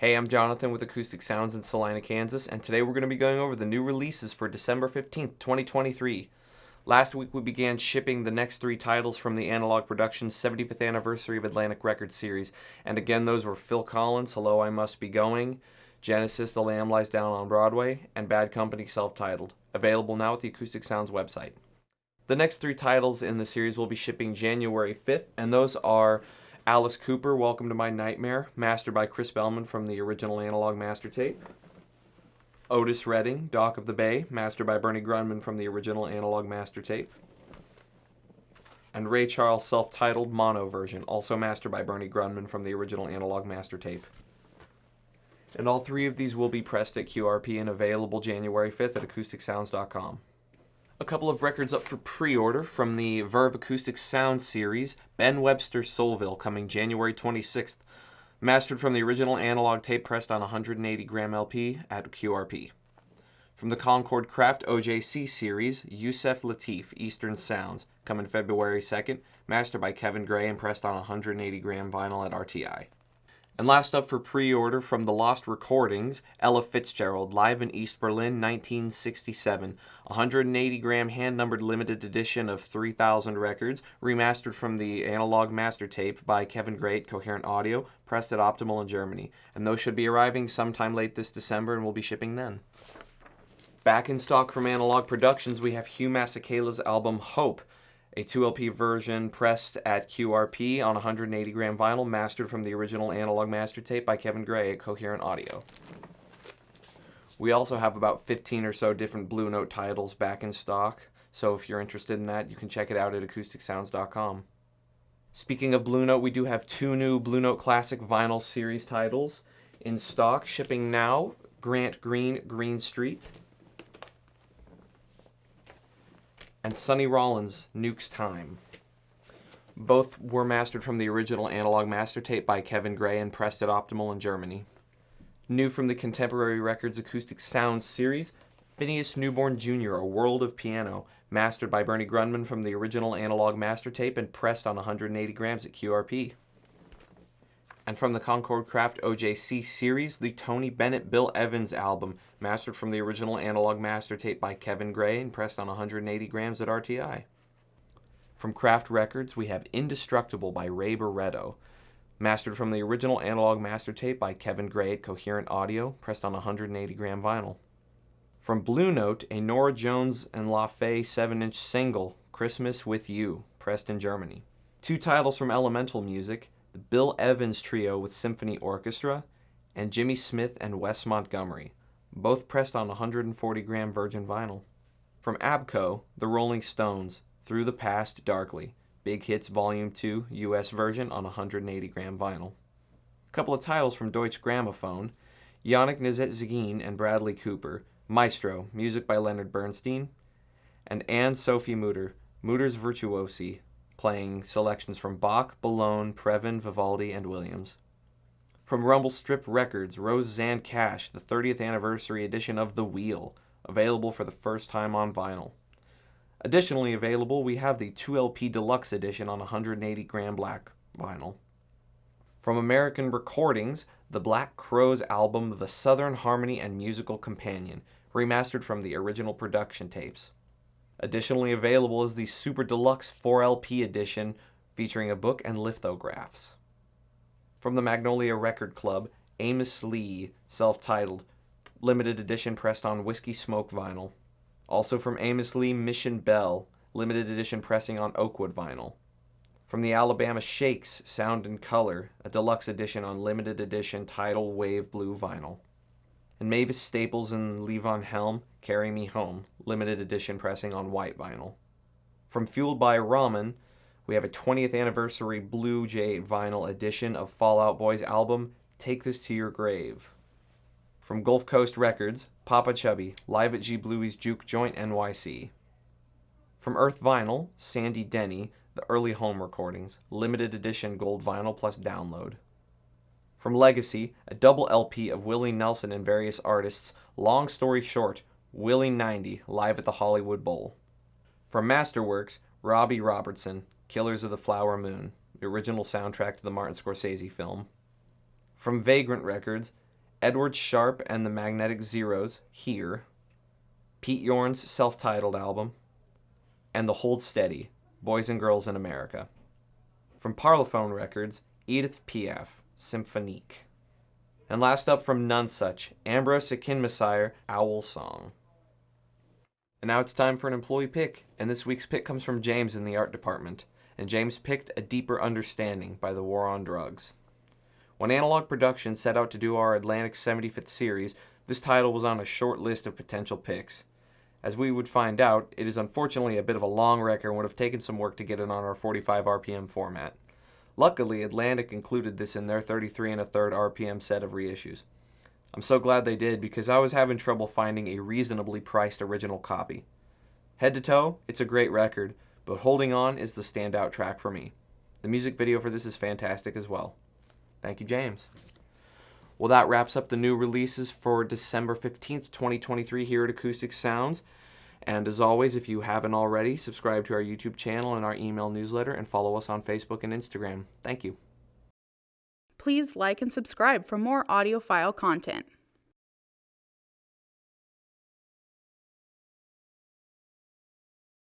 Hey, I'm Jonathan with Acoustic Sounds in Salina, Kansas, and today we're going to be going over the new releases for December 15th, 2023. Last week we began shipping the next three titles from the Analog Productions 75th Anniversary of Atlantic Records series, and again those were Phil Collins' Hello I Must Be Going, Genesis' The Lamb Lies Down on Broadway, and Bad Company self-titled, available now at the Acoustic Sounds website. The next three titles in the series will be shipping January 5th, and those are Alice Cooper, Welcome to My Nightmare, mastered by Chris Bellman from the original Analog Master Tape. Otis Redding, Dock of the Bay, mastered by Bernie Grundman from the original Analog Master Tape. And Ray Charles' self-titled mono version, also mastered by Bernie Grundman from the original Analog Master Tape. And all three of these will be pressed at QRP and available January 5th at acousticsounds.com. A couple of records up for pre-order from the Verve Acoustic Sound series. Ben Webster's Soulville, coming January 26th. Mastered from the original analog tape, pressed on 180 gram LP at QRP. From the Concord Craft OJC series, Yusef Lateef, Eastern Sounds, coming February 2nd. Mastered by Kevin Gray and pressed on 180 gram vinyl at RTI. And last up for pre-order from the Lost Recordings, Ella Fitzgerald, live in East Berlin, 1967. 180 gram hand-numbered limited edition of 3,000 records, remastered from the Analog Master Tape by Kevin Gray at Coherent Audio, pressed at Optimal in Germany. And those should be arriving sometime late this December and will be shipping then. Back in stock from Analog Productions, we have Hugh Masekela's album Hope, a 2LP version pressed at QRP on 180 gram vinyl, mastered from the original Analog Master Tape by Kevin Gray at Coherent Audio. We also have about 15 or so different Blue Note titles back in stock, so if you're interested in that, you can check it out at acousticsounds.com. Speaking of Blue Note, we do have two new Blue Note Classic Vinyl Series titles in stock, shipping now. Grant Green, Green Street, and Sonny Rollins' Nuke's Time. Both were mastered from the original Analog Master Tape by Kevin Gray and pressed at Optimal in Germany. New from the Contemporary Records Acoustic Sound series, Phineas Newborn Jr., A World of Piano, mastered by Bernie Grundman from the original Analog Master Tape and pressed on 180 grams at QRP. And from the Concord Craft OJC series, the Tony Bennett Bill Evans album, mastered from the original Analog Master Tape by Kevin Gray and pressed on 180 grams at RTI. From Craft Records, we have Indestructible by Ray Barretto, mastered from the original Analog Master Tape by Kevin Gray at Coherent Audio, pressed on 180 gram vinyl. From Blue Note, a Norah Jones and LaFay 7-inch single, Christmas with You, pressed in Germany. Two titles from Elemental Music, the Bill Evans Trio with Symphony Orchestra, and Jimmy Smith and Wes Montgomery, both pressed on 140 gram virgin vinyl. From ABCO, the Rolling Stones, Through the Past Darkly, Big Hits Volume 2, US version on 180 gram vinyl. A couple of titles from Deutsche Grammophon, Yannick Nézet-Séguin and Bradley Cooper, Maestro, music by Leonard Bernstein, and Anne-Sophie Mutter, Mutter's Virtuosi, playing selections from Bach, Bellone, Previn, Vivaldi, and Williams. From Rumble Strip Records, Roseanne Cash, the 30th anniversary edition of The Wheel, available for the first time on vinyl. Additionally available, we have the 2LP Deluxe edition on 180 gram black vinyl. From American Recordings, the Black Crowes album The Southern Harmony and Musical Companion, remastered from the original production tapes. Additionally available is the Super Deluxe 4LP edition featuring a book and lithographs. From the Magnolia Record Club, Amos Lee, self-titled, limited edition pressed on Whiskey Smoke vinyl. Also from Amos Lee, Mission Bell, limited edition pressing on Oakwood vinyl. From the Alabama Shakes, Sound and Color, a deluxe edition on limited edition Tidal Wave Blue vinyl. And Mavis Staples and Levon Helm, Carry Me Home, limited edition pressing on white vinyl. From Fueled by Ramen, we have a 20th anniversary Blue Jay vinyl edition of Fall Out Boy's album, Take This to Your Grave. From Gulf Coast Records, Papa Chubby, live at G. Bluey's Juke Joint NYC. From Earth Vinyl, Sandy Denny, the early home recordings, limited edition gold vinyl plus download. From Legacy, a double LP of Willie Nelson and various artists, Long Story Short, Willie 90, live at the Hollywood Bowl. From Masterworks, Robbie Robertson, Killers of the Flower Moon, the original soundtrack to the Martin Scorsese film. From Vagrant Records, Edward Sharpe and the Magnetic Zeros, Here, Pete Yorn's self-titled album, and The Hold Steady, Boys and Girls in America. From Parlophone Records, Edith Piaf, Symphonique. And last up from Nonesuch, Ambrose Akinmusire, Owl Song. And now it's time for an employee pick, and this week's pick comes from James in the art department, and James picked A Deeper Understanding by The War on Drugs. When Analog Productions set out to do our Atlantic 75th series, this title was on a short list of potential picks. As we would find out, it is unfortunately a bit of a long record and would have taken some work to get it on our 45 RPM format. Luckily, Atlantic included this in their 33 1/3 RPM set of reissues. I'm so glad they did because I was having trouble finding a reasonably priced original copy. Head to toe, it's a great record, but Holding On is the standout track for me. The music video for this is fantastic as well. Thank you, James. Well, that wraps up the new releases for December 15th, 2023 here at Acoustic Sounds. And as always, if you haven't already, subscribe to our YouTube channel and our email newsletter and follow us on Facebook and Instagram. Thank you. Please like and subscribe for more audiophile content.